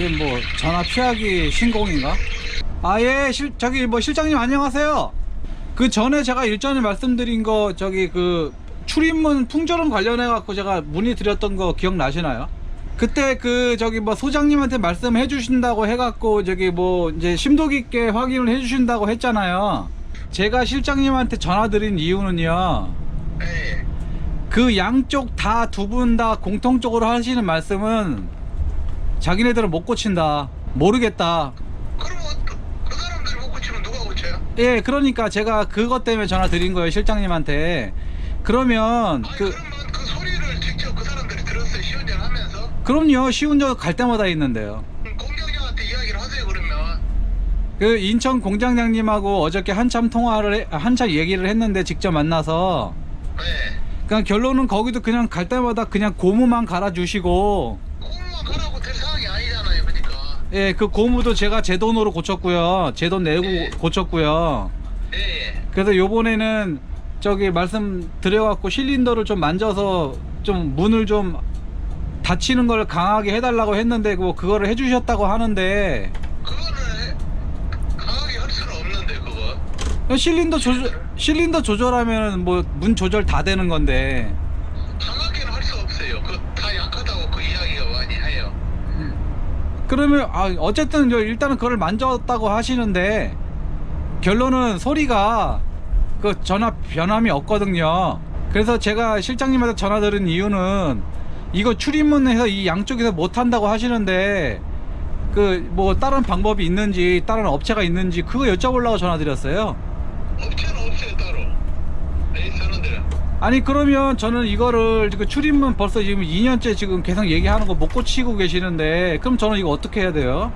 무슨 뭐 전화 피하기 신공인가? 아예 저기 뭐 실장님 안녕하세요. 그 전에 제가 일전에 말씀드린 거 저기 그 출입문 풍절음 관련해 갖고 제가 문의 드렸던 거 기억나시나요? 그때 그 저기 뭐 소장님한테 말씀해 주신다고 해 갖고 저기 뭐 이제 심도 깊게 확인을 해 주신다고 했잖아요. 제가 실장님한테 전화 드린 이유는요, 네. 그 양쪽 다 두 분 다 공통적으로 하시는 말씀은 자기네들은 못 고친다, 모르겠다. 그럼 그 사람들이 못 고치면 누가 고쳐요? 예, 그러니까 제가 그것 때문에 전화 드린 거예요, 실장님한테. 그러면 아니 그러면 그 소리를 직접 그 사람들이 들었어요, 시운전 하면서? 그럼요, 시운전 갈 때마다 있는데요. 그럼 공장장한테 이야기를 하세요. 그러면 그 인천 공장장님하고 어저께 한참 한참 얘기를 했는데 직접 만나서 네. 그냥 결론은 거기도 그냥 갈 때마다 그냥 고무만 갈아주시고, 공무원 가라고 될 상황이 아니잖아요. 그러니까 예, 그 고무도 제가 제 돈으로 고쳤고요, 제 돈 내고 네. 고쳤고요. 예. 그래서 요번에는 저기 말씀 드려갖고 실린더를 좀 만져서 좀 문을 좀 닫히는 걸 강하게 해달라고 했는데 뭐 그거를 해주셨다고 하는데, 그거를 강하게 할 수는 없는데 그거 실린더 조절하면 뭐 문 조절 다 되는 건데. 강하게는 할 수 없어요. 그 다 약하다고 그 이야기가 많이 해요. 그러면 어쨌든 일단은 그걸 만졌다고 하시는데 결론은 소리가 그 전화 변함이 없거든요. 그래서 제가 실장님한테 전화 드린 이유는 이거 출입문에서 이 양쪽에서 못 한다고 하시는데 그 뭐 다른 방법이 있는지 다른 업체가 있는지 그거 여쭤보려고 전화 드렸어요. 업체는 없어요 따로. 이 사람들은. 아니 그러면 저는 이거를 그 출입문 벌써 지금 2년째 지금 계속 얘기하는 거 못 고치고 계시는데 그럼 저는 이거 어떻게 해야 돼요?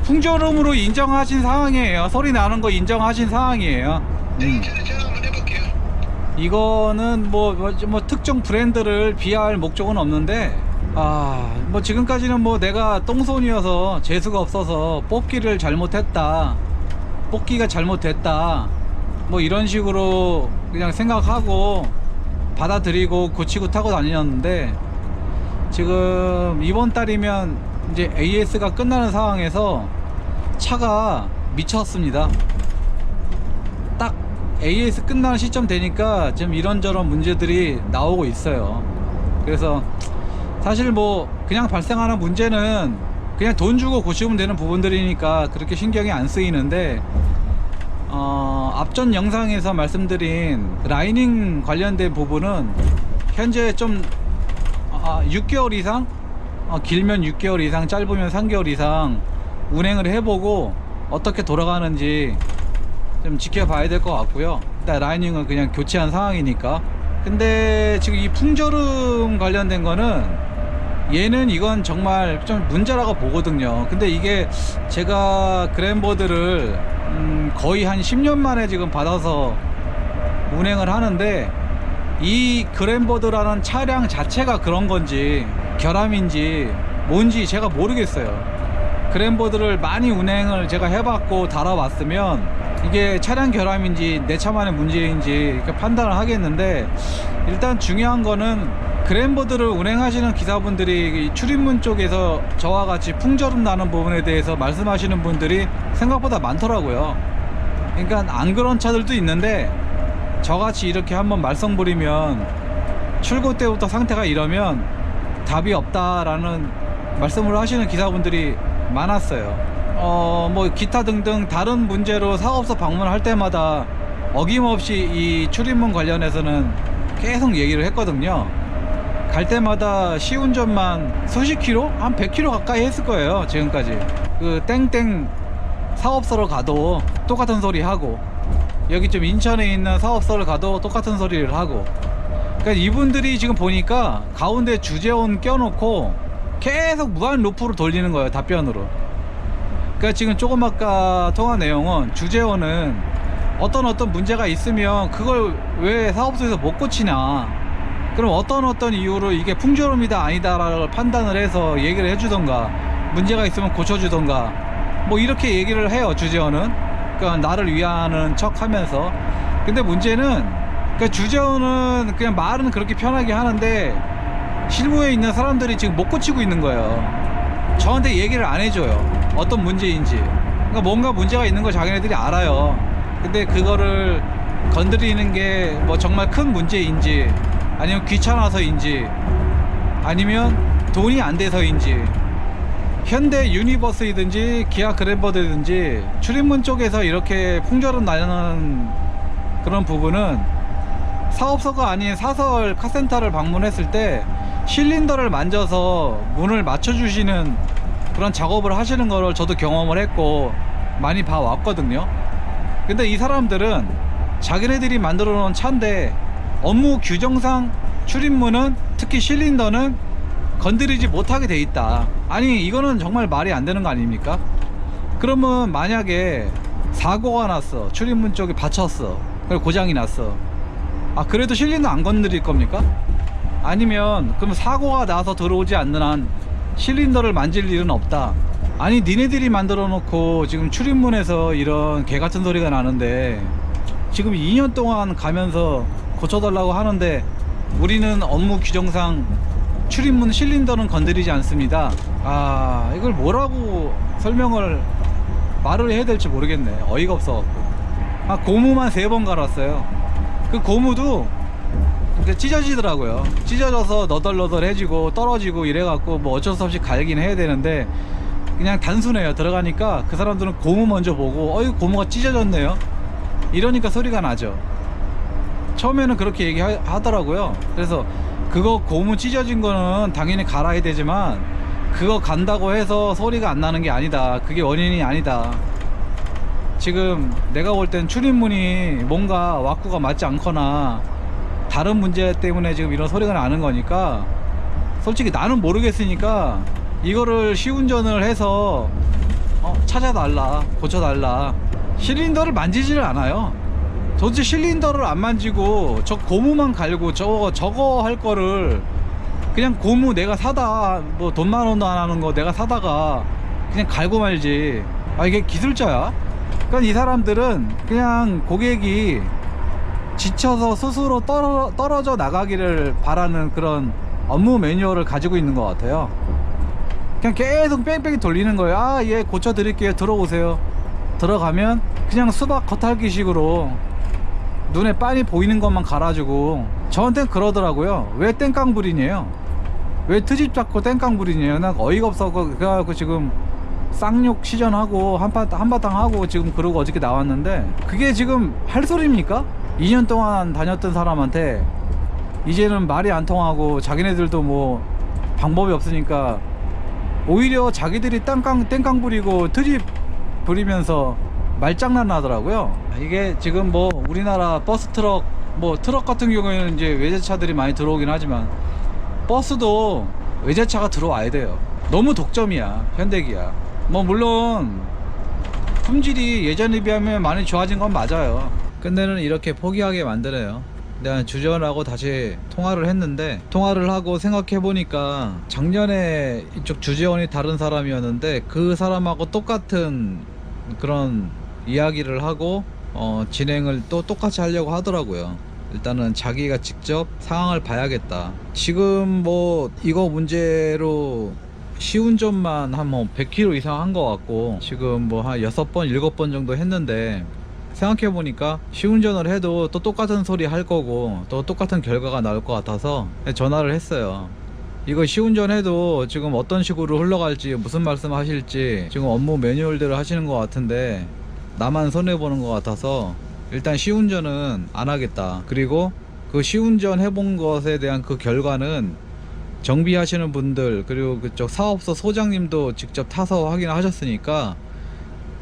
풍절음으로 인정하신 상황이에요. 소리 나는 거 인정하신 상황이에요. 인천에 전화 한번 해볼게요. 이거는 뭐 특정 브랜드를 비하할 목적은 없는데 뭐 지금까지는 뭐 내가 똥손이어서 재수가 없어서 뽑기를 잘못했다, 뽑기가 잘못됐다, 뭐 이런 식으로 그냥 생각하고 받아들이고 고치고 타고 다녔는데 지금 이번 달이면 이제 AS가 끝나는 상황에서 차가 미쳤습니다. 딱 AS 끝나는 시점 되니까 지금 이런저런 문제들이 나오고 있어요. 그래서 사실 뭐 그냥 발생하는 문제는 그냥 돈 주고 고치면 되는 부분들이니까 그렇게 신경이 안 쓰이는데 앞전 영상에서 말씀드린 라이닝 관련된 부분은 현재 좀 6개월 이상, 길면 6개월 이상, 짧으면 3개월 이상 운행을 해보고 어떻게 돌아가는지 좀 지켜봐야 될 것 같고요. 일단 라이닝은 그냥 교체한 상황이니까. 근데 지금 이 풍절음 관련된 거는 얘는 이건 정말 좀 문제라고 보거든요. 근데 이게 제가 그랜보드를 거의 한 10년 만에 지금 받아서 운행을 하는데 이 그랜보드라는 차량 자체가 그런 건지 결함인지 뭔지 제가 모르겠어요. 그랜보드를 많이 운행을 제가 해봤고 달아왔으면 이게 차량 결함인지 내 차만의 문제인지 이렇게 판단을 하겠는데, 일단 중요한 거는 그랜보드를 운행하시는 기사분들이 출입문 쪽에서 저와 같이 풍절음 나는 부분에 대해서 말씀하시는 분들이 생각보다 많더라고요. 그러니까 안 그런 차들도 있는데 저같이 이렇게 한번 말썽 부리면 출고 때부터 상태가 이러면 답이 없다라는 말씀을 하시는 기사분들이 많았어요. 뭐 기타 등등 다른 문제로 사업소 방문할 때마다 어김없이 이 출입문 관련해서는 계속 얘기를 했거든요. 갈 때마다 시운전만 수십 킬로? 한 100킬로 가까이 했을 거예요 지금까지. 그 땡땡 사업소로 가도 똑같은 소리 하고, 여기 좀 인천에 있는 사업소를 가도 똑같은 소리를 하고. 그러니까 이분들이 지금 보니까 가운데 주재원 껴놓고 계속 무한 루프로 돌리는 거예요, 답변으로. 그러니까 지금 조금 아까 통화 내용은 주재원은 어떤 문제가 있으면 그걸 왜 사업소에서 못 고치냐, 그럼 어떤 이유로 이게 풍절음이다 아니다 라고 판단을 해서 얘기를 해주던가, 문제가 있으면 고쳐주던가, 뭐 이렇게 얘기를 해요 주재원은. 그러니까 나를 위하는 척 하면서. 근데 문제는 그러니까 주재원은 그냥 말은 그렇게 편하게 하는데 실무에 있는 사람들이 지금 못 고치고 있는 거예요. 저한테 얘기를 안 해줘요. 어떤 문제인지. 그러니까 뭔가 문제가 있는 걸 자기네들이 알아요. 근데 그거를 건드리는 게 뭐 정말 큰 문제인지, 아니면 귀찮아서인지, 아니면 돈이 안 돼서인지, 현대 유니버스이든지 기아 그랜버드든지 출입문 쪽에서 이렇게 풍절은 나는 그런 부분은 사업소가 아닌 사설 카센터를 방문했을 때 실린더를 만져서 문을 맞춰주시는 그런 작업을 하시는 거를 저도 경험을 했고 많이 봐왔거든요. 근데 이 사람들은 자기네들이 만들어 놓은 차인데 업무 규정상 출입문은, 특히 실린더는 건드리지 못하게 돼 있다. 아니, 이거는 정말 말이 안 되는 거 아닙니까? 그러면 만약에 사고가 났어, 출입문 쪽에 받쳤어, 그리고 고장이 났어, 아 그래도 실린더 안 건드릴 겁니까? 아니면 그럼 사고가 나서 들어오지 않는 한 실린더를 만질 일은 없다. 아니, 니네들이 만들어 놓고 지금 출입문에서 이런 개 같은 소리가 나는데 지금 2년 동안 가면서 고쳐달라고 하는데 우리는 업무 규정상 출입문 실린더는 건드리지 않습니다. 아, 이걸 뭐라고 말을 해야 될지 모르겠네. 어이가 없어. 아, 고무만 3번 갈았어요. 그 고무도 이제 찢어지더라고요. 찢어져서 너덜너덜해지고 떨어지고 이래갖고 뭐 어쩔 수 없이 갈긴 해야 되는데 그냥 단순해요. 들어가니까 그 사람들은 고무 먼저 보고 어이, 고무가 찢어졌네요, 이러니까 소리가 나죠. 처음에는 그렇게 얘기하더라고요. 그래서 그거 고무 찢어진 거는 당연히 갈아야 되지만 그거 간다고 해서 소리가 안 나는 게 아니다. 그게 원인이 아니다. 지금 내가 볼 땐 출입문이 뭔가 왁구가 맞지 않거나 다른 문제 때문에 지금 이런 소리가 나는 거니까, 솔직히 나는 모르겠으니까 이거를 시운전을 해서 찾아달라, 고쳐달라. 실린더를 만지지를 않아요. 도대체 실린더를 안 만지고 저 고무만 갈고 저거 할 거를 그냥 고무 내가 사다, 뭐 돈만 원도 안 하는 거 내가 사다가 그냥 갈고 말지. 아, 이게 기술자야? 그러니까 이 사람들은 그냥 고객이 지쳐서 스스로 떨어져 나가기를 바라는 그런 업무 매뉴얼을 가지고 있는 것 같아요. 그냥 계속 뺑뺑이 돌리는 거예요. 아, 예, 고쳐드릴게요, 들어오세요. 들어가면 그냥 수박 겉핥기 식으로 눈에 빤히 보이는 것만 갈아주고, 저한테는 그러더라고요. 왜 땡깡부린이에요? 왜 트집 잡고 땡깡부린이에요? 난 어이가 없어. 그래갖고 지금 쌍욕 시전하고 한바탕 하고 지금 그러고 어저께 나왔는데, 그게 지금 할 소리입니까? 2년 동안 다녔던 사람한테 이제는 말이 안 통하고 자기네들도 뭐 방법이 없으니까 오히려 자기들이 땡깡 부리고 트집 부리면서 말장난 나더라고요. 이게 지금 뭐 우리나라 버스 트럭, 뭐 트럭 같은 경우에는 이제 외제차들이 많이 들어오긴 하지만 버스도 외제차가 들어와야 돼요. 너무 독점이야, 현대기아. 뭐 물론 품질이 예전에 비하면 많이 좋아진 건 맞아요. 근데는 이렇게 포기하게 만드네요. 내가 주전하고 다시 통화를 했는데, 통화를 하고 생각해보니까 작년에 이쪽 주재원이 다른 사람이었는데 그 사람하고 똑같은 그런 이야기를 하고 진행을 또 똑같이 하려고 하더라고요. 일단은 자기가 직접 상황을 봐야겠다. 지금 뭐 이거 문제로 시운전만 한 뭐 100km 이상 한 것 같고, 지금 뭐 한 6번 7번 정도 했는데, 생각해보니까 시운전을 해도 또 똑같은 소리 할 거고 또 똑같은 결과가 나올 것 같아서 전화를 했어요. 이거 시운전해도 지금 어떤 식으로 흘러갈지, 무슨 말씀 하실지 지금 업무 매뉴얼대로 하시는 것 같은데 나만 손해보는 것 같아서 일단 시운전은 안 하겠다. 그리고 그 시운전 해본 것에 대한 그 결과는 정비하시는 분들, 그리고 그쪽 사업소 소장님도 직접 타서 확인하셨으니까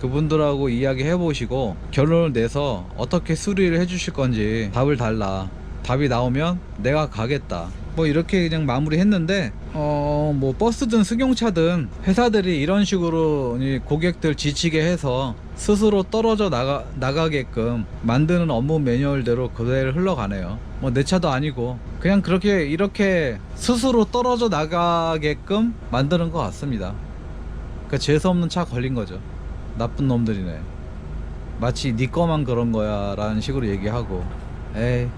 그분들하고 이야기 해보시고 결론을 내서 어떻게 수리를 해주실 건지 답을 달라. 답이 나오면 내가 가겠다. 뭐 이렇게 그냥 마무리 했는데, 뭐 버스든 승용차든 회사들이 이런 식으로 고객들 지치게 해서 스스로 떨어져 나가게끔 만드는 업무 매뉴얼대로 그대로 흘러가네요. 뭐 내 차도 아니고 그냥 그렇게 이렇게 스스로 떨어져 나가게끔 만드는 것 같습니다. 그 재수없는 차 걸린 거죠. 나쁜 놈들이네. 마치 네 거만 그런 거야 라는 식으로 얘기하고, 에이